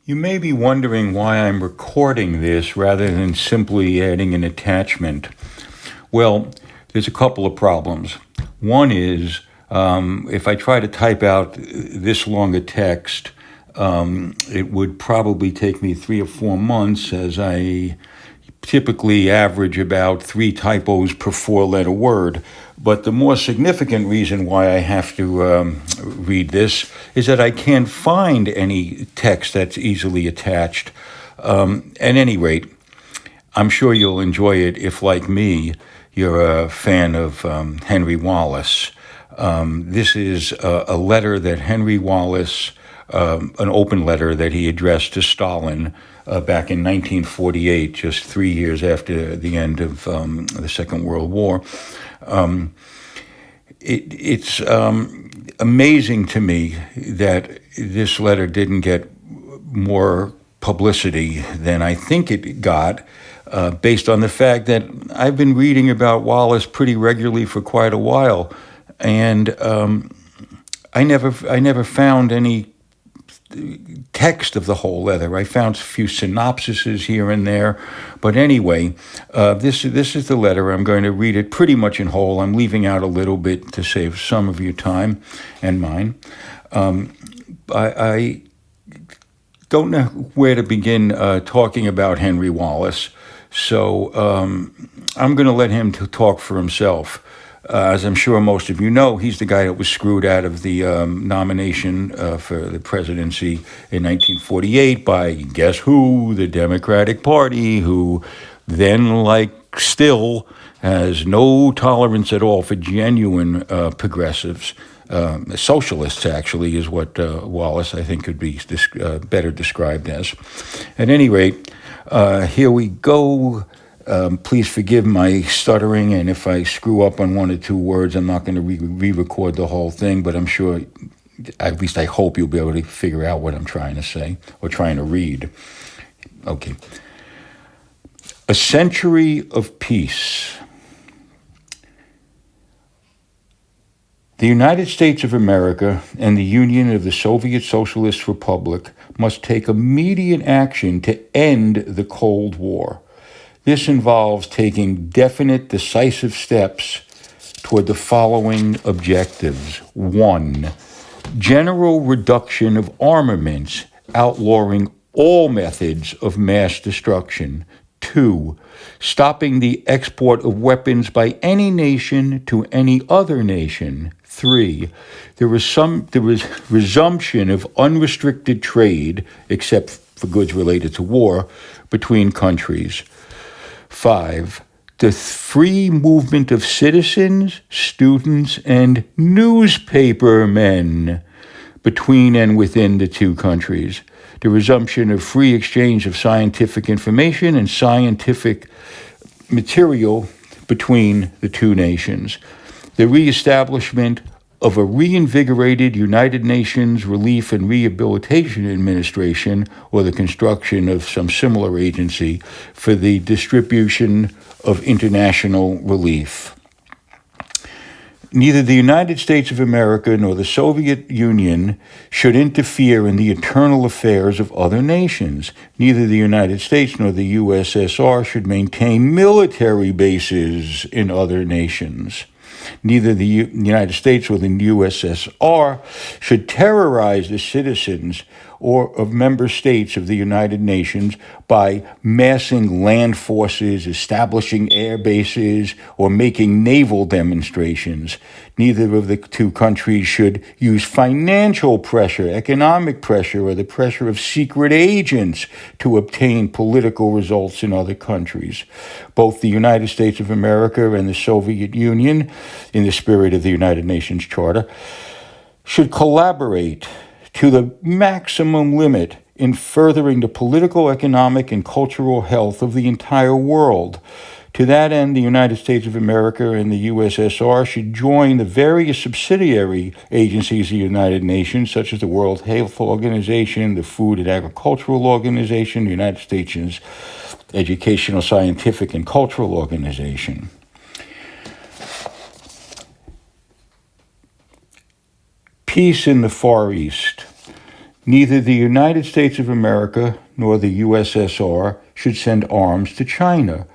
You may be wondering why I'm recording this rather than simply adding an attachment. Well, there's a couple of problems. One is if I try to type out this long a text, it would probably take me 3 or 4 months, as I typically average about 3 typos per 4-letter word. But the more significant reason why I have to read this is that I can't find any text that's easily attached. At any rate, I'm sure you'll enjoy it if, like me, you're a fan of Henry Wallace. This is a letter that Henry Wallace, an open letter that he addressed to Stalin back in 1948, just 3 years after the end of the Second World War. It's amazing to me that this letter didn't get more publicity than I think it got, based on the fact that I've been reading about Wallace pretty regularly for quite a while, and I never found any text of the whole letter. I found a few synopsises here and there, but anyway, this is the letter. I'm going to read it pretty much in whole. I'm leaving out a little bit to save some of your time and mine. I don't know where to begin talking about Henry Wallace, so I'm going to let him talk for himself. As I'm sure most of you know, he's the guy that was screwed out of the nomination for the presidency in 1948 by, guess who? The Democratic Party, who then, like still, has no tolerance at all for genuine progressives. Socialists, actually, is what Wallace, I think, could be better described as. At any rate, here we go. Please forgive my stuttering, and if I screw up on 1 or 2 words, I'm not going to re-record the whole thing, but I'm sure, at least I hope you'll be able to figure out what I'm trying to say, or trying to read. Okay. A century of peace. The United States of America and the Union of the Soviet Socialist Republic must take immediate action to end the Cold War. This involves taking definite, decisive steps toward the following objectives. 1, general reduction of armaments, outlawing all methods of mass destruction. 2, stopping the export of weapons by any nation to any other nation. 3, the resumption of unrestricted trade, except for goods related to war, between countries. 5, the free movement of citizens, students, and newspapermen between and within the 2 countries. The resumption of free exchange of scientific information and scientific material between the 2 nations. The reestablishment of a reinvigorated United Nations Relief and Rehabilitation Administration, or the construction of some similar agency for the distribution of international relief. Neither the United States of America nor the Soviet Union should interfere in the internal affairs of other nations. Neither the United States nor the USSR should maintain military bases in other nations. Neither the United States or the USSR should terrorize the citizens or of member states of the United Nations by massing land forces, establishing air bases, or making naval demonstrations. Neither of the 2 countries should use financial pressure, economic pressure, or the pressure of secret agents to obtain political results in other countries. Both the United States of America and the Soviet Union, in the spirit of the United Nations Charter, should collaborate to the maximum limit in furthering the political, economic, and cultural health of the entire world. To that end, the United States of America and the USSR should join the various subsidiary agencies of the United Nations, such as the World Health Organization, the Food and Agricultural Organization, the United States Educational, Scientific, and Cultural Organization. Peace in the Far East. Neither the United States of America nor the USSR should send arms to China.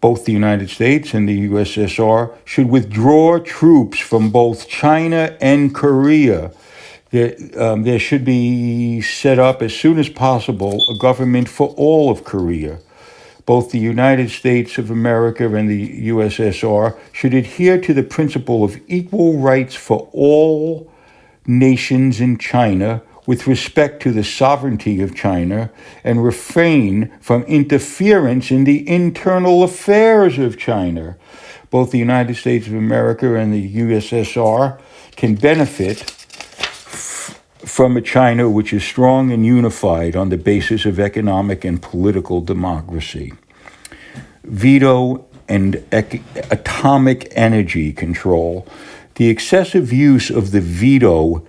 Both the United States and the USSR should withdraw troops from both China and Korea. There should be set up as soon as possible a government for all of Korea. Both the United States of America and the USSR should adhere to the principle of equal rights for all nations in China with respect to the sovereignty of China and refrain from interference in the internal affairs of China. Both the United States of America and the USSR can benefit from a China which is strong and unified on the basis of economic and political democracy. Veto and atomic energy control. The excessive use of the veto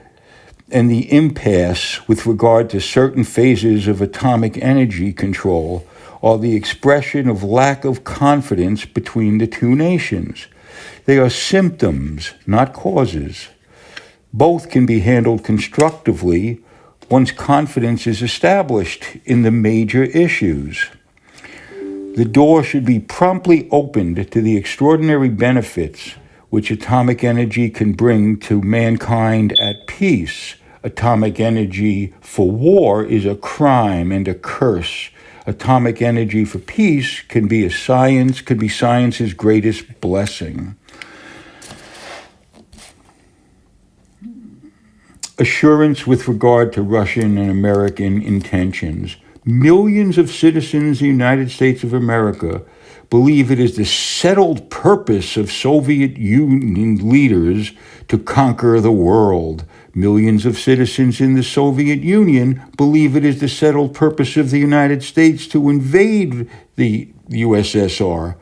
and the impasse with regard to certain phases of atomic energy control are the expression of lack of confidence between the two nations. They are symptoms, not causes. Both can be handled constructively once confidence is established in the major issues. The door should be promptly opened to the extraordinary benefits which atomic energy can bring to mankind at peace. Atomic energy for war is a crime and a curse. Atomic energy for peace can be science's greatest blessing. Assurance with regard to Russian and American intentions. Millions of citizens of the United States of America believe it is the settled purpose of Soviet Union leaders to conquer the world. Millions of citizens in the Soviet Union believe it is the settled purpose of the United States to invade the USSR.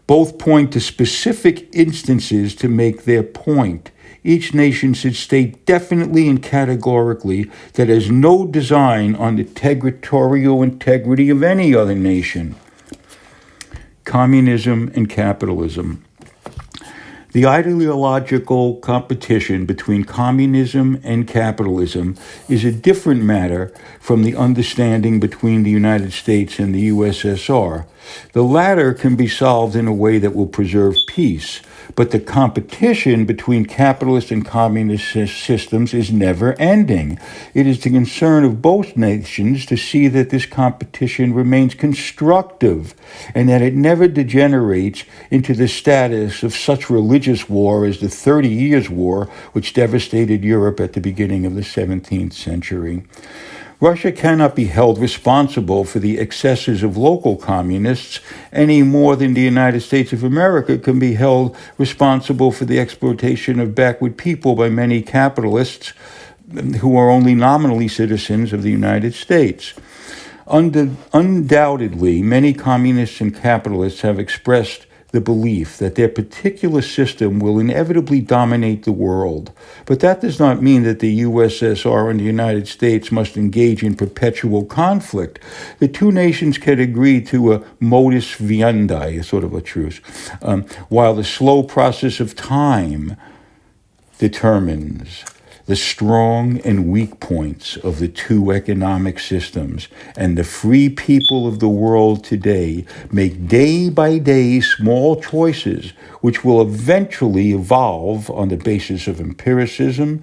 Both point to specific instances to make their point. Each nation should state definitely and categorically that it has no design on the territorial integrity of any other nation. Communism and capitalism. The ideological competition between communism and capitalism is a different matter from the understanding between the United States and the USSR. The latter can be solved in a way that will preserve peace, but the competition between capitalist and communist systems is never ending. It is the concern of both nations to see that this competition remains constructive and that it never degenerates into the status of such religious war as the 30 Years' War, which devastated Europe at the beginning of the 17th century. Russia cannot be held responsible for the excesses of local communists any more than the United States of America can be held responsible for the exploitation of backward people by many capitalists who are only nominally citizens of the United States. Undoubtedly, many communists and capitalists have expressed the belief that their particular system will inevitably dominate the world. But that does not mean that the USSR and the United States must engage in perpetual conflict. The two nations can agree to a modus vivendi, sort of a truce, while the slow process of time determines the strong and weak points of the two economic systems, and the free people of the world today make day by day small choices which will eventually evolve on the basis of empiricism,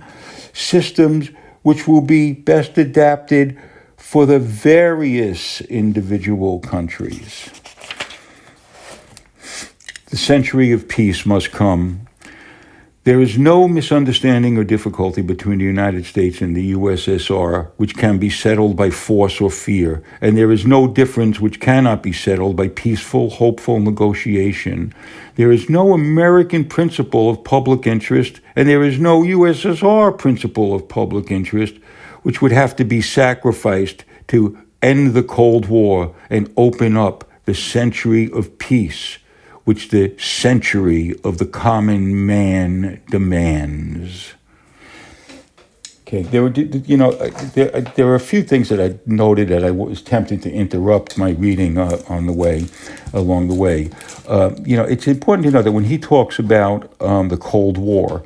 systems which will be best adapted for the various individual countries. The century of peace must come. There is no misunderstanding or difficulty between the United States and the USSR which can be settled by force or fear, and there is no difference which cannot be settled by peaceful, hopeful negotiation. There is no American principle of public interest, and there is no USSR principle of public interest which would have to be sacrificed to end the Cold War and open up the century of peace which the century of the common man demands. Okay, there were a few things that I noted that I was tempted to interrupt my reading along the way. It's important to know that when he talks about the Cold War,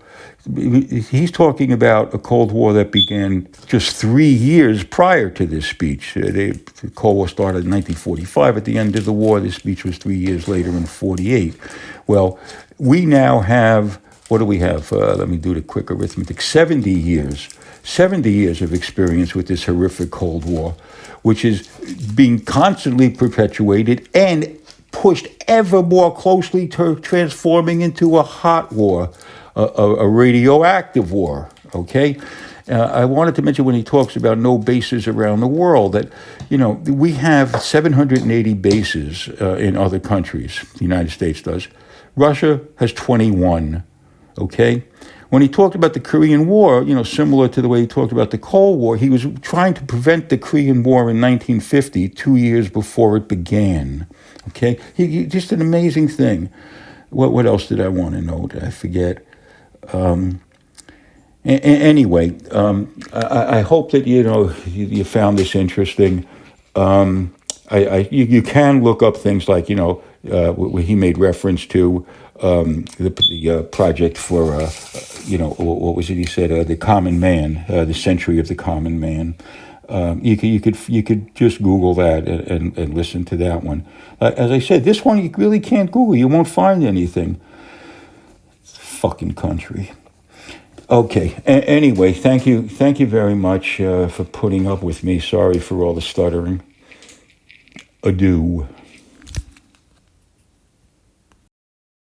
he's talking about a Cold War that began just 3 years prior to this speech. The Cold War started in 1945 at the end of the war. This speech was 3 years later in 48. Well, we now have, what do we have? Let me do the quick arithmetic. 70 years of experience with this horrific Cold War, which is being constantly perpetuated and pushed ever more closely to transforming into a hot war, a radioactive war, okay? I wanted to mention when he talks about no bases around the world that, we have 780 bases in other countries. The United States does. Russia has 21, okay? When he talked about the Korean War, similar to the way he talked about the Cold War, he was trying to prevent the Korean War in 1950, 2 years before it began. Okay, just an amazing thing. What else did I want to note? I forget. Anyway, I hope that you found this interesting. You can look up things like he made reference to the project for what was it he said, the common man, the century of the common man. You could just Google that and listen to that one. As I said, this one you really can't Google. You won't find anything. Fucking country. Okay. Anyway, thank you very much for putting up with me. Sorry for all the stuttering. Adieu.